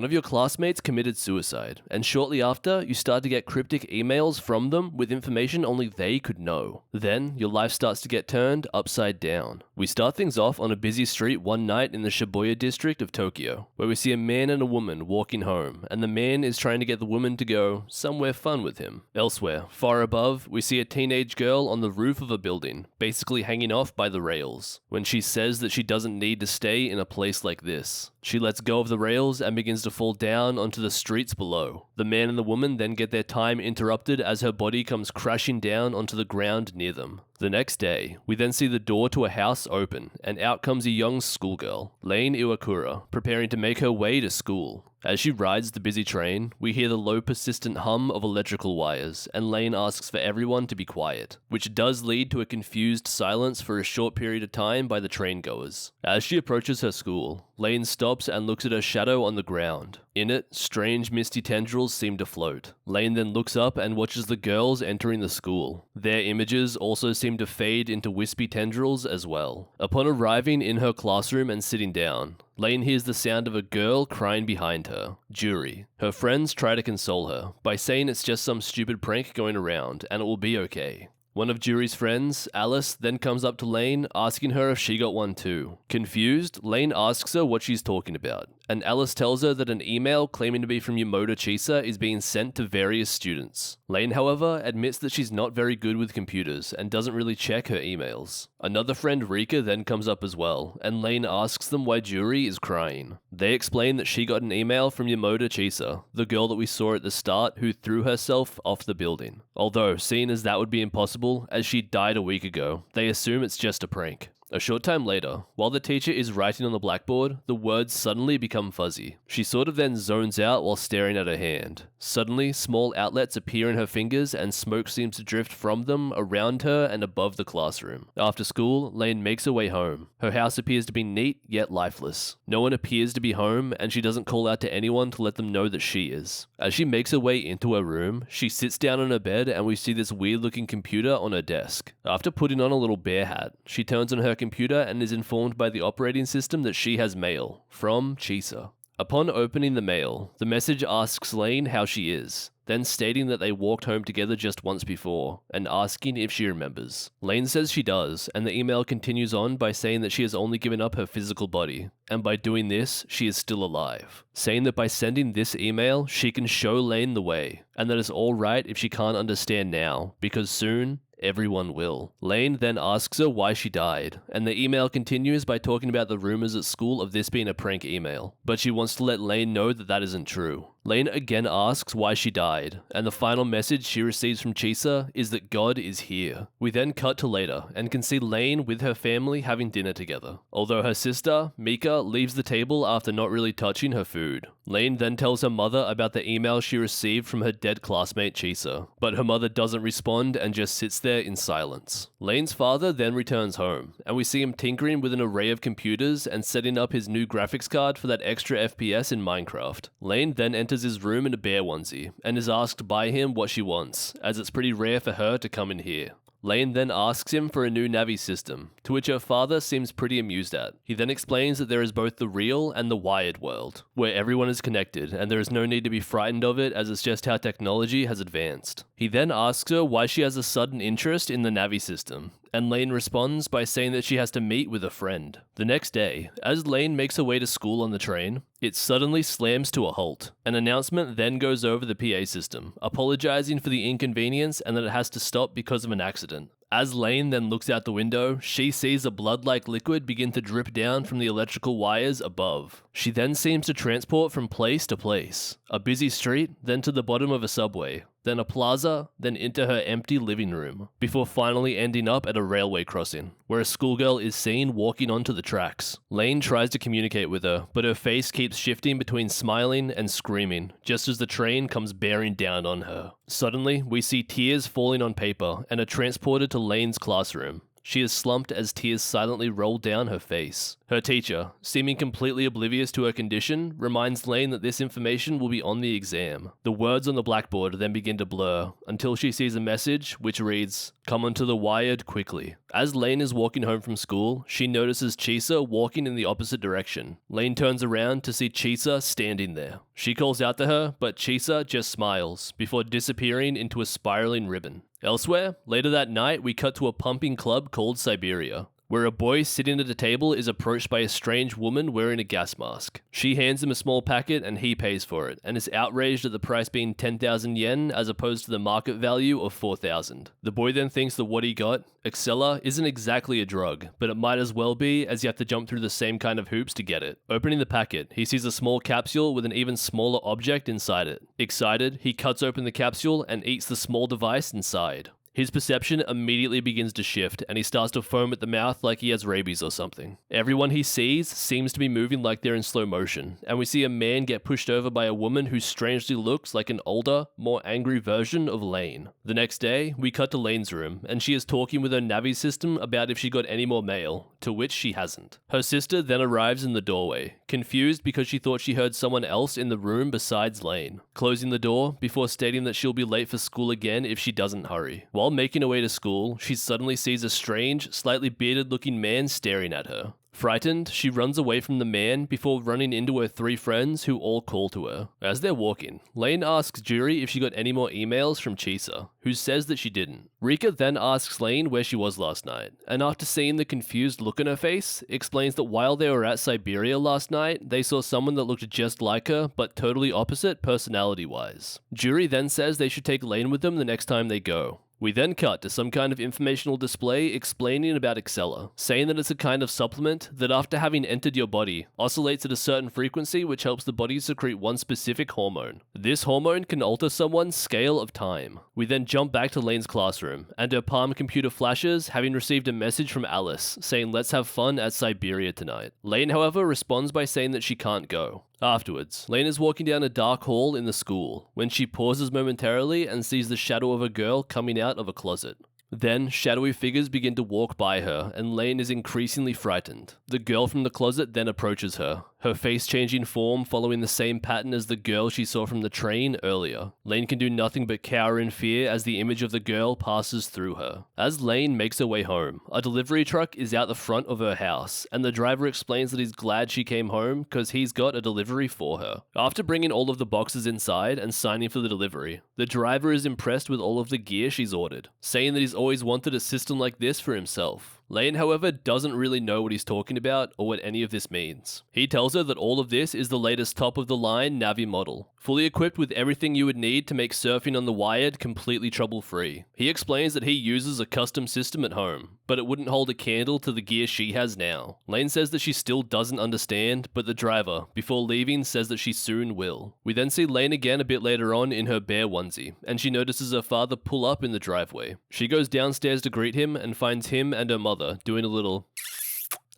One of your classmates committed suicide, and shortly after, you start to get cryptic emails from them with information only they could know. Then, your life starts to get turned upside down. We start things off on a busy street one night in the Shibuya district of Tokyo, where we see a man and a woman walking home, and the man is trying to get the woman to go somewhere fun with him. Elsewhere, far above, we see a teenage girl on the roof of a building, basically hanging off by the rails. When she says that she doesn't need to stay in a place like this, she lets go of the rails and begins to fall down onto the streets below. The man and the woman then get their time interrupted as her body comes crashing down onto the ground near them. The next day, we then see the door to a house open, and out comes a young schoolgirl, Lain Iwakura, preparing to make her way to school. As she rides the busy train, we hear the low persistent hum of electrical wires, and Lain asks for everyone to be quiet, which does lead to a confused silence for a short period of time by the train goers. As she approaches her school, Lain stops and looks at her shadow on the ground. In it, strange misty tendrils seem to float. Lain then looks up and watches the girls entering the school. Their images also seem to fade into wispy tendrils as well. Upon arriving in her classroom and sitting down, Lain hears the sound of a girl crying behind her, Juri. Her friends try to console her by saying it's just some stupid prank going around and it will be okay. One of Juri's friends, Alice, then comes up to Lain, asking her if she got one too. Confused, Lain asks her what she's talking about, and Alice tells her that an email claiming to be from Yamoto Chisa is being sent to various students. Lain, however, admits that she's not very good with computers and doesn't really check her emails. Another friend, Rika, then comes up as well, and Lain asks them why Juri is crying. They explain that she got an email from Yamoto Chisa, the girl that we saw at the start who threw herself off the building. Although, seeing as that would be impossible, as she died a week ago, they assume it's just a prank. A short time later, while the teacher is writing on the blackboard, the words suddenly become fuzzy. She sort of then zones out while staring at her hand. Suddenly, small outlets appear in her fingers and smoke seems to drift from them around her and above the classroom. After school, Lain makes her way home. Her house appears to be neat yet lifeless. No one appears to be home and she doesn't call out to anyone to let them know that she is. As she makes her way into her room, she sits down on her bed and we see this weird looking computer on her desk. After putting on a little bear hat, she turns on her computer and is informed by the operating system that she has mail from Chisa. Upon opening the mail, the message asks Lain how she is, then stating that they walked home together just once before, and asking if she remembers. Lain says she does, and the email continues on by saying that she has only given up her physical body, and by doing this, she is still alive. Saying that by sending this email, she can show Lain the way, and that it's alright if she can't understand now, because soon, everyone will. Lain then asks her why she died, and the email continues by talking about the rumors at school of this being a prank email, but she wants to let Lain know that that isn't true. Lain again asks why she died, and the final message she receives from Chisa is that God is here. We then cut to later, and can see Lain with her family having dinner together. Although her sister, Mika, leaves the table after not really touching her food. Lain then tells her mother about the email she received from her dead classmate Chisa, but her mother doesn't respond and just sits there in silence. Lain's father then returns home, and we see him tinkering with an array of computers and setting up his new graphics card for that extra FPS in Minecraft. Lain then enters his room in a bear onesie, and is asked by him what she wants, as it's pretty rare for her to come in here. Lain then asks him for a new Navi system, to which her father seems pretty amused at. He then explains that there is both the real and the wired world, where everyone is connected and there is no need to be frightened of it as it's just how technology has advanced. He then asks her why she has a sudden interest in the Navi system, and Lain responds by saying that she has to meet with a friend. The next day, as Lain makes her way to school on the train, it suddenly slams to a halt. An announcement then goes over the PA system, apologizing for the inconvenience and that it has to stop because of an accident. As Lain then looks out the window, she sees a blood-like liquid begin to drip down from the electrical wires above. She then seems to transport from place to place. A busy street, then to the bottom of a subway, then a plaza, then into her empty living room, before finally ending up at a railway crossing, where a schoolgirl is seen walking onto the tracks. Lain tries to communicate with her, but her face keeps shifting between smiling and screaming, just as the train comes bearing down on her. Suddenly, we see tears falling on paper and are transported to Lain's classroom. She is slumped as tears silently roll down her face. Her teacher, seeming completely oblivious to her condition, reminds Lain that this information will be on the exam. The words on the blackboard then begin to blur, until she sees a message which reads, "Come onto the wired quickly." As Lain is walking home from school, she notices Chisa walking in the opposite direction. Lain turns around to see Chisa standing there. She calls out to her, but Chisa just smiles, before disappearing into a spiraling ribbon. Elsewhere, later that night, we cut to a pumping club called Siberia, where a boy sitting at a table is approached by a strange woman wearing a gas mask. She hands him a small packet and he pays for it, and is outraged at the price being 10,000 yen as opposed to the market value of 4,000. The boy then thinks that what he got, Accela, isn't exactly a drug, but it might as well be, as you have to jump through the same kind of hoops to get it. Opening the packet, he sees a small capsule with an even smaller object inside it. Excited, he cuts open the capsule and eats the small device inside. His perception immediately begins to shift, and he starts to foam at the mouth like he has rabies or something. Everyone he sees seems to be moving like they're in slow motion, and we see a man get pushed over by a woman who strangely looks like an older, more angry version of Lain. The next day, we cut to Lain's room, and she is talking with her Navi system about if she got any more mail, to which she hasn't. Her sister then arrives in the doorway, confused because she thought she heard someone else in the room besides Lain, closing the door before stating that she'll be late for school again if she doesn't hurry. While making her way to school, she suddenly sees a strange, slightly bearded-looking man staring at her. Frightened, she runs away from the man before running into her three friends who all call to her. As they're walking, Lain asks Juri if she got any more emails from Chisa, who says that she didn't. Rika then asks Lain where she was last night, and after seeing the confused look on her face, explains that while they were at Siberia last night, they saw someone that looked just like her, but totally opposite personality-wise. Juri then says they should take Lain with them the next time they go. We then cut to some kind of informational display explaining about Accela, saying that it's a kind of supplement that after having entered your body, oscillates at a certain frequency which helps the body secrete one specific hormone. This hormone can alter someone's scale of time. We then jump back to Lain's classroom, and her palm computer flashes, having received a message from Alice, saying let's have fun at Siberia tonight. Lain, however, responds by saying that she can't go. Afterwards, Lain is walking down a dark hall in the school, when she pauses momentarily and sees the shadow of a girl coming out of a closet. Then, shadowy figures begin to walk by her, and Lain is increasingly frightened. The girl from the closet then approaches her, her face changing form following the same pattern as the girl she saw from the train earlier. Lain can do nothing but cower in fear as the image of the girl passes through her. As Lain makes her way home, a delivery truck is out the front of her house, and the driver explains that he's glad she came home because he's got a delivery for her. After bringing all of the boxes inside and signing for the delivery, the driver is impressed with all of the gear she's ordered, saying that he's always wanted a system like this for himself. Lain, however, doesn't really know what he's talking about or what any of this means. He tells her that all of this is the latest top-of-the-line Navi model, fully equipped with everything you would need to make surfing on the wired completely trouble-free. He explains that he uses a custom system at home, but it wouldn't hold a candle to the gear she has now. Lain says that she still doesn't understand, but the driver, before leaving, says that she soon will. We then see Lain again a bit later on in her bear onesie, and she notices her father pull up in the driveway. She goes downstairs to greet him and finds him and her mother doing a little...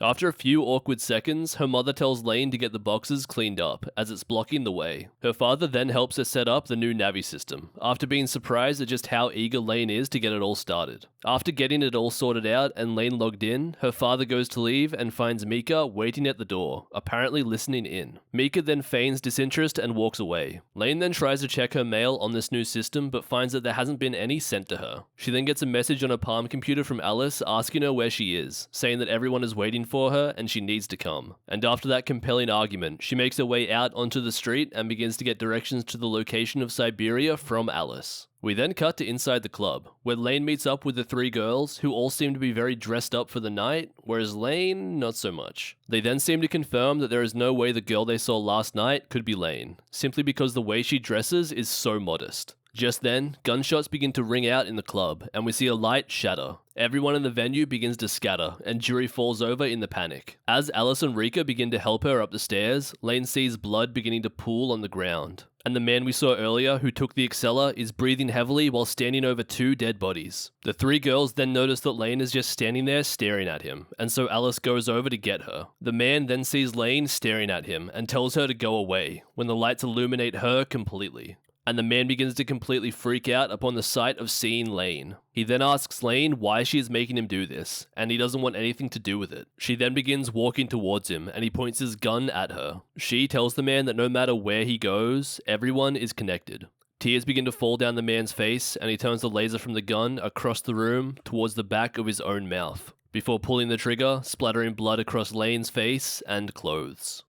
After a few awkward seconds, her mother tells Lain to get the boxes cleaned up, as it's blocking the way. Her father then helps her set up the new Navi system, after being surprised at just how eager Lain is to get it all started. After getting it all sorted out and Lain logged in, her father goes to leave and finds Mika waiting at the door, apparently listening in. Mika then feigns disinterest and walks away. Lain then tries to check her mail on this new system, but finds that there hasn't been any sent to her. She then gets a message on her palm computer from Alice asking her where she is, saying that everyone is waiting for her and she needs to come. And after that compelling argument, she makes her way out onto the street and begins to get directions to the location of Siberia from Alice. We then cut to inside the club, where Lain meets up with the three girls, who all seem to be very dressed up for the night, whereas Lain, not so much. They then seem to confirm that there is no way the girl they saw last night could be Lain, simply because the way she dresses is so modest. Just then, gunshots begin to ring out in the club, and we see a light shatter. Everyone in the venue begins to scatter, and Juri falls over in the panic. As Alice and Rika begin to help her up the stairs, Lain sees blood beginning to pool on the ground. And the man we saw earlier who took the Accela is breathing heavily while standing over two dead bodies. The three girls then notice that Lain is just standing there staring at him, and so Alice goes over to get her. The man then sees Lain staring at him and tells her to go away, when the lights illuminate her completely. and the man begins to completely freak out upon the sight of seeing Lain. He then asks Lain why she is making him do this, and he doesn't want anything to do with it. She then begins walking towards him, and he points his gun at her. She tells the man that no matter where he goes, everyone is connected. Tears begin to fall down the man's face, and he turns the laser from the gun across the room towards the back of his own mouth, before pulling the trigger, splattering blood across Lane's face and clothes.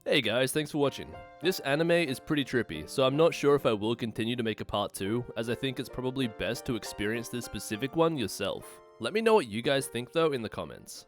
Hey guys, thanks for watching. This anime is pretty trippy, so I'm not sure if I will continue to make a part 2, as I think it's probably best to experience this specific one yourself. Let me know what you guys think though in the comments.